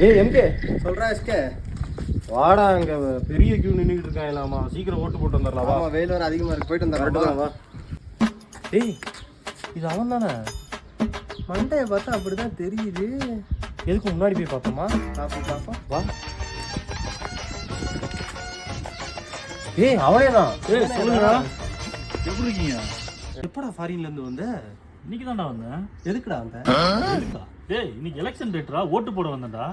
ஏய் எம்கே சொல்றா எஸ்கே. வாடா, அங்க பெரிய கியூ நின்றுட்டு இருக்காங்களாமா, சீக்கிரம் ஓட்டு போட்டு வந்துடலாம். ஆமா, வெயில் வர அதிகமா இருக்கு, போயிட்டு வந்துடலாம் வா. ஏய் இது அவன் தானே? மண்டையை பார்த்தா அப்படிதான் தெரியுது. எதுக்கு முன்னாடி போய் பார்ப்போமா? பாப்போம் வா. ஏய் அவனே தான். ஏய் சொல்லுங்கடா, எப்படி இருக்கீங்க? எப்படா ஃபாரின்ல இருந்து வந்த? இன்னைக்கு தான்டா வந்தேன். எதுக்குடா அந்த எதுக்கா? டேய் இன்னைக்கு எலெக்ஷன் டேட்ரா, ஓட்டு போட வந்தேன்டா.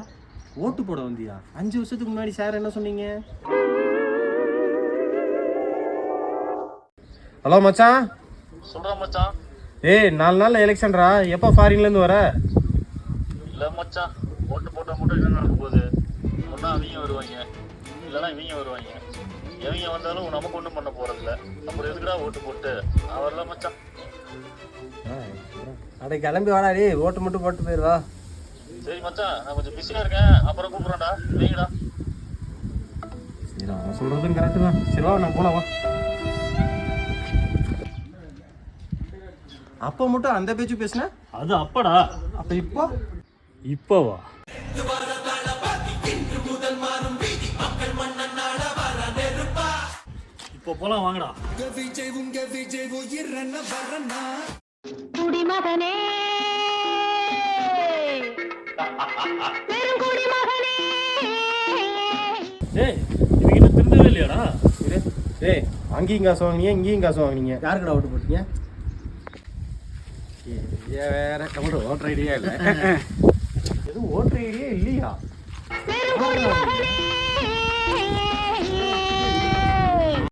ஓட்டு போட வந்தியா? 5 வருஷத்துக்கு முன்னாடி சார் என்ன சொன்னீங்க? ஹலோ மச்சான். சொல்றா மச்சான். ஏய் 4 நாள்ல எலெக்ஷன்டா, எப்போ ஃபாரின்ல இருந்து வர? இல்ல மச்சான், ஓட்டு போட்டா மட்டும் என்ன நடக்க போகுது? ஒன்னா அவங்க வருவாங்க, இல்லைன்னா இவங்க வருவாங்க. எவங்க வந்தாலும் நமக்கு ஒன்றும் பண்ண போறதில்ல. அப்புறம் எதுக்குடா ஓட்டு போட்டு? நான் வரல மச்சான். அடே கிளம்பி வாடா, டேய் ஓட்டு மட்டும் போட்டு போயிடுவா. சரி மச்சான், நான் கொஞ்சம் பிஸியா இருக்கேன், அப்புறம் கூப்பிடுறேன்டா. நீங்கடா. சரி, அவன் சொல்றதும் கரெக்டு தான். சரி வா, நான் போலாம் வா. அப்போ மட்டும் அந்த பேச்சு பேசுன, அது அப்படா. அப்ப இப்போ இப்பவா? இப்போ போலாம் வாங்கடா. குடிமகனே பெருங்குடிமகனே. டேய் இவங்க இன்னும் திருந்தவே இல்லையாடா? ஏய் அங்கேயும் காசு வாங்கினீங்க, இங்கேயும் காசு வாங்கினீங்க. யாருக்குடா ஓட்டு போட்டீங்க? வேற நம்மளோட ஓட்டர் ஐடியா இல்லை. எதுவும் ஓட்டர் ஐடியா இல்லையா? பெருங்குடிமகனே